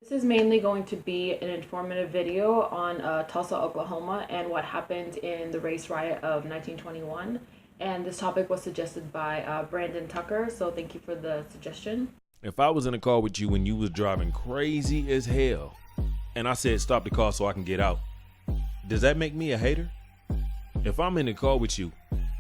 This is mainly going to be an informative video on Tulsa, Oklahoma, and what happened in the race riot of 1921. And this topic was suggested by Brandon Tucker, so thank you for the suggestion. If I was in a car with you and you was driving crazy as hell, and I said stop the car so I can get out, does that make me a hater? If I'm in the car with you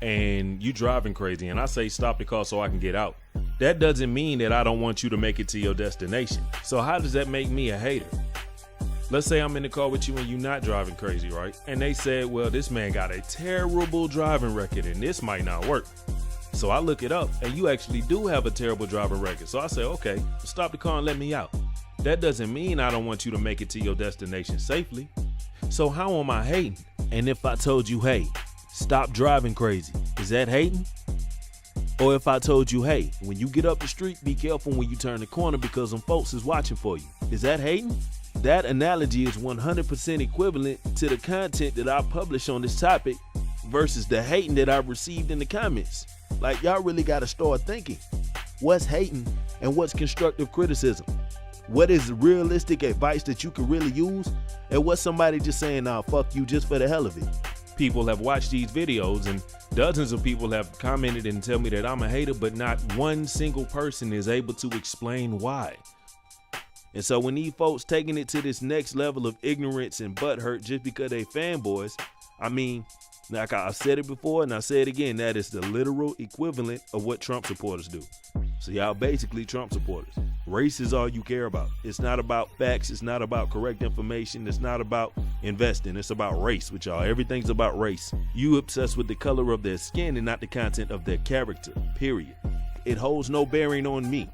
and you driving crazy and I say stop the car so I can get out, that doesn't mean that I don't want you to make it to your destination. So how does that make me a hater? Let's say I'm in the car with you and you're not driving crazy, right? And they said, well, this man got a terrible driving record and this might not work. So I look it up and you actually do have a terrible driving record. So I say, okay, stop the car and let me out. That doesn't mean I don't want you to make it to your destination safely. So how am I hating? And if I told you, hey, stop driving crazy, is that hating? Or if I told you, hey, when you get up the street, be careful when you turn the corner because some folks is watching for you, is that hating? That analogy is 100% equivalent to the content that I publish on this topic versus the hating that I've received in the comments. Like, y'all really got to start thinking, what's hating and what's constructive criticism? What is realistic advice that you can really use? And what's somebody just saying, nah, fuck you just for the hell of it? People have watched these videos and dozens of people have commented and tell me that I'm a hater, but not one single person is able to explain why. And so when these folks taking it to this next level of ignorance and butthurt just because they fanboys, I mean, like I've said it before and I say it again, that is the literal equivalent of what Trump supporters do. So y'all basically Trump supporters. Race is all you care about. It's not about facts. It's not about correct information. It's not about investing. It's about race with y'all. Everything's about race. You obsessed with the color of their skin and not the content of their character, period. It holds no bearing on me.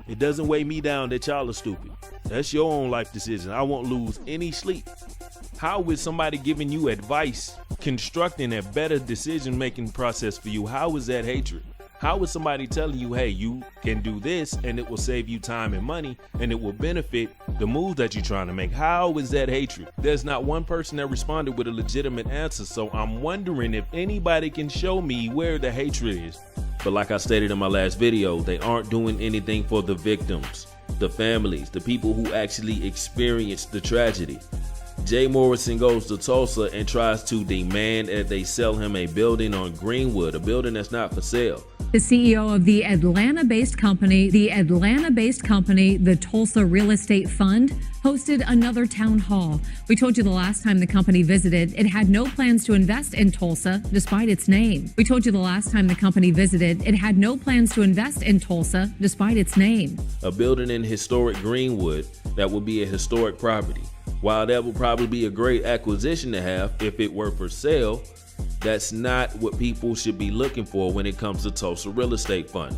It doesn't weigh me down that y'all are stupid. That's your own life decision. I won't lose any sleep. How is somebody giving you advice, constructing a better decision-making process for you? How is that hatred? How is somebody telling you, hey, you can do this and it will save you time and money and it will benefit the moves that you're trying to make? How is that hatred? There's not one person that responded with a legitimate answer. So I'm wondering if anybody can show me where the hatred is. But like I stated in my last video, they aren't doing anything for the victims, the families, the people who actually experienced the tragedy. Jay Morrison goes to Tulsa and tries to demand that they sell him a building on Greenwood, a building that's not for sale. The CEO of the Atlanta-based company, the Tulsa Real Estate Fund, hosted another town hall. We told you the last time the company visited, it had no plans to invest in Tulsa, despite its name. A building in historic Greenwood that would be a historic property. While that would probably be a great acquisition to have if it were for sale, that's not what people should be looking for when it comes to Tulsa Real Estate Fund.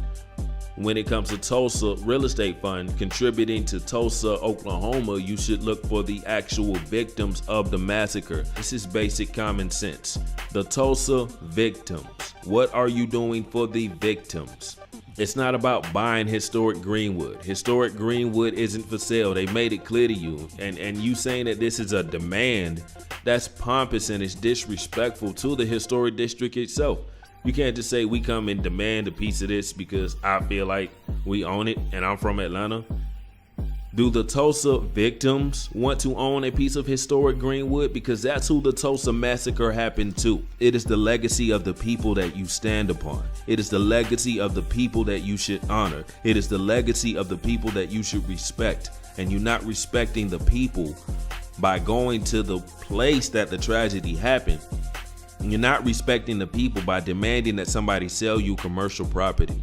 When it comes to Tulsa Real Estate Fund contributing to Tulsa, Oklahoma, you should look for the actual victims of the massacre. This is basic common sense. The Tulsa victims. What are you doing for the victims? It's not about buying historic Greenwood. Historic Greenwood isn't for sale. They made it clear to you. And you saying that this is a demand, that's pompous and it's disrespectful to the historic district itself. You can't just say we come and demand a piece of this because I feel like we own it and I'm from Atlanta. Do the Tulsa victims want to own a piece of historic Greenwood? Because that's who the Tulsa massacre happened to. It is the legacy of the people that you stand upon. It is the legacy of the people that you should honor. It is the legacy of the people that you should respect. And you're not respecting the people by going to the place that the tragedy happened. You're not respecting the people by demanding that somebody sell you commercial property.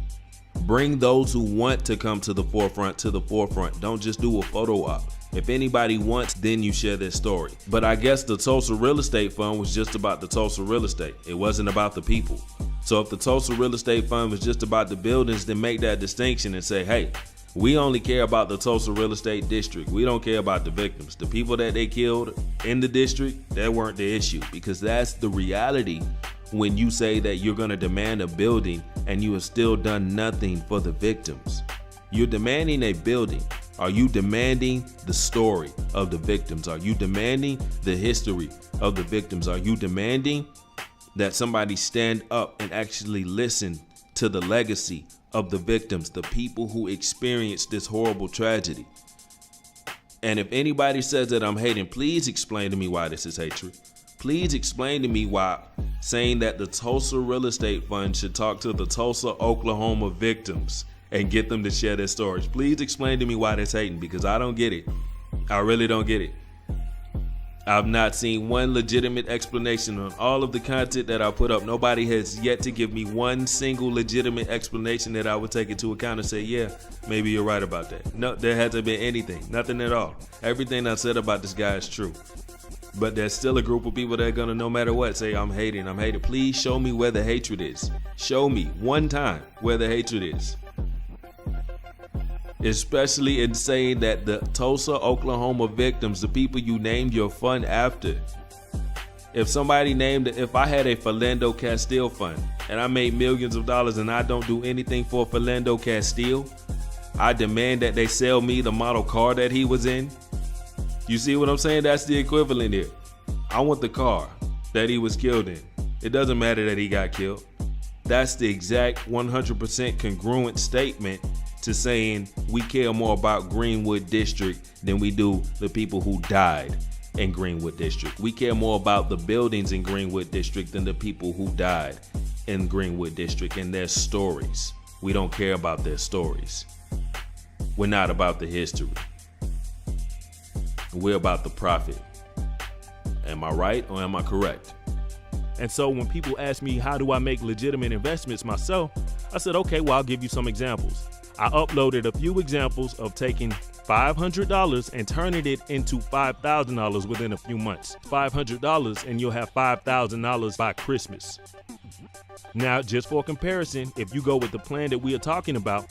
Bring those who want to come to the forefront. Don't just do a photo op. If anybody wants, then you share their story. But I guess the Tulsa Real Estate Fund was just about the Tulsa real estate. It wasn't about the people. So if the Tulsa Real Estate Fund was just about the buildings, then make that distinction and say, hey, we only care about the Tulsa real estate district. We don't care about the victims. The people that they killed in the district, that weren't the issue, because that's the reality when you say that you're going to demand a building and you have still done nothing for the victims. You're demanding a building. Are you demanding the story of the victims? Are you demanding the history of the victims? Are you demanding that somebody stand up and actually listen to the legacy of the victims, the people who experienced this horrible tragedy. And if anybody says that I'm hating, please explain to me why this is hatred. Please explain to me why saying that the Tulsa Real Estate Fund should talk to the Tulsa, Oklahoma victims and get them to share their stories. Please explain to me why that's hating, because I don't get it. I really don't get it. I've not seen one legitimate explanation on all of the content that I put up. Nobody has yet to give me one single legitimate explanation that I would take into account and say, yeah, maybe you're right about that. No, there hasn't been anything, nothing at all. Everything I said about this guy is true. But there's still a group of people that are gonna, no matter what, say I'm hating. Please show me where the hatred is. Show me one time where the hatred is. Especially in saying that the Tulsa, Oklahoma victims, the people you named your fund after. If I had a Philando Castile fund and I made millions of dollars and I don't do anything for Philando Castile, I demand that they sell me the model car that he was in. You see what I'm saying? That's the equivalent here. I want the car that he was killed in. It doesn't matter that he got killed. That's the exact 100% congruent statement to saying we care more about Greenwood District than we do the people who died in Greenwood District. We care more about the buildings in Greenwood District than the people who died in Greenwood District and their stories. We don't care about their stories. We're not about the history. We're about the profit. Am I right or am I correct? And so when people ask me, how do I make legitimate investments myself? I said, okay, well, I'll give you some examples. I uploaded a few examples of taking $500 and turning it into $5,000 within a few months. $500 and you'll have $5,000 by Christmas. Now, just for comparison, if you go with the plan that we are talking about,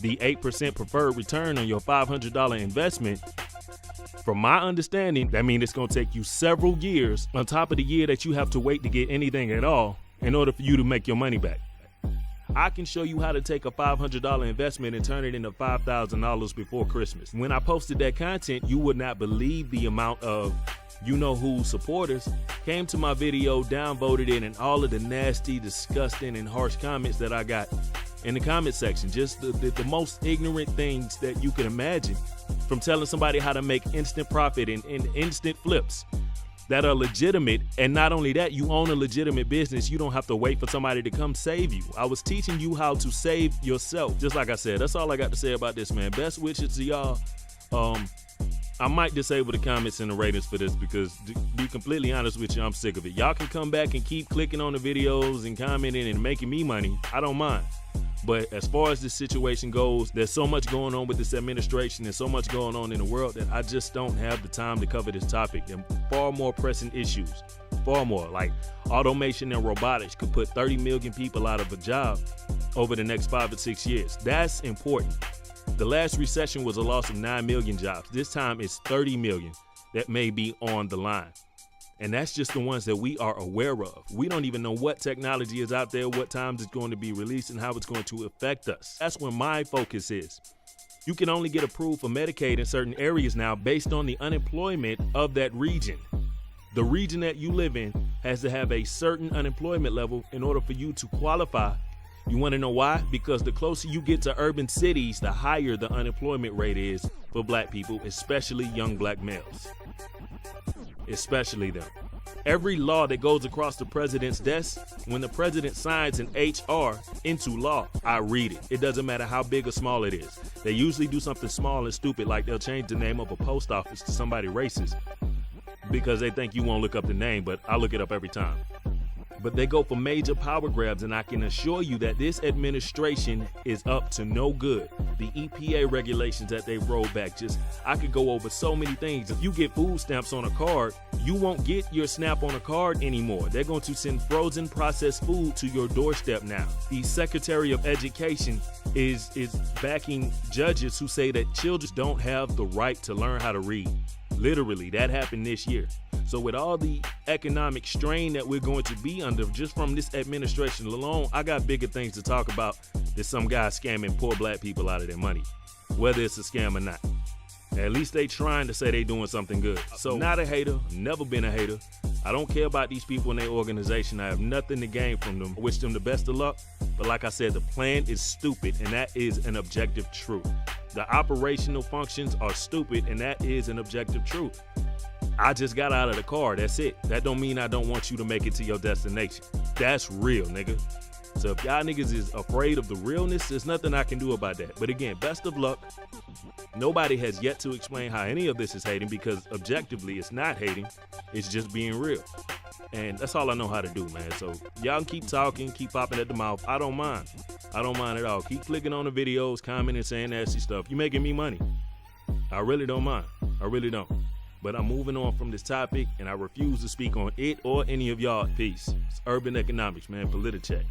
the 8% preferred return on your $500 investment, from my understanding, that means it's going to take you several years on top of the year that you have to wait to get anything at all in order for you to make your money back. I can show you how to take a $500 investment and turn it into $5,000 before Christmas. When I posted that content, you would not believe the amount of you-know-who supporters came to my video, downvoted it, and all of the nasty, disgusting, and harsh comments that I got in the comment section. Just the most ignorant things that you can imagine, from telling somebody how to make instant profit and instant flips that are legitimate. And not only that, you own a legitimate business. You don't have to wait for somebody to come save you. I was teaching you how to save yourself. Just like I said, that's all I got to say about this, man. Best wishes to y'all. I might disable the comments and the ratings for this because, to be completely honest with you, I'm sick of it. Y'all can come back and keep clicking on the videos and commenting and making me money. I don't mind. But as far as this situation goes, there's so much going on with this administration and so much going on in the world that I just don't have the time to cover this topic. There are far more pressing issues, far more. Like automation and robotics could put 30 million people out of a job over the next 5 to 6 years. That's important. The last recession was a loss of 9 million jobs. This time it's 30 million that may be on the line. And that's just the ones that we are aware of. We don't even know what technology is out there, what times it's going to be released, and how it's going to affect us. That's where my focus is. You can only get approved for Medicaid in certain areas now based on the unemployment of that region. The region that you live in has to have a certain unemployment level in order for you to qualify. You want to know why? Because the closer you get to urban cities, the higher the unemployment rate is for black people, especially young black males. Especially them. Every law that goes across the president's desk, when the president signs an HR into law, I read it. It doesn't matter how big or small it is. They usually do something small and stupid, like they'll change the name of a post office to somebody racist because they think you won't look up the name, but I look it up every time. But they go for major power grabs, and I can assure you that this administration is up to no good. The EPA regulations that they've rolled back, I could go over so many things. If you get food stamps on a card, you won't get your SNAP on a card anymore. They're going to send frozen processed food to your doorstep now. The Secretary of Education is backing judges who say that children don't have the right to learn how to read. Literally, that happened this year. So with all the economic strain that we're going to be under just from this administration alone, I got bigger things to talk about than some guy scamming poor black people out of their money, whether it's a scam or not. At least they trying to say they doing something good. So not a hater, never been a hater. I don't care about these people in their organization. I have nothing to gain from them. I wish them the best of luck. But like I said, the plan is stupid, and that is an objective truth. The operational functions are stupid, and that is an objective truth. I just got out of the car. That's it. That don't mean I don't want you to make it to your destination. That's real, nigga. So if y'all niggas is afraid of the realness, there's nothing I can do about that. But again, best of luck. Nobody has yet to explain how any of this is hating, because objectively it's not hating. It's just being real. And that's all I know how to do, man. So y'all can keep talking, keep popping at the mouth. I don't mind. I don't mind at all. Keep clicking on the videos, commenting, saying nasty stuff. You're making me money. I really don't mind. I really don't. But I'm moving on from this topic, and I refuse to speak on it or any of y'all. Peace. It's urban economics, man. Politicheck.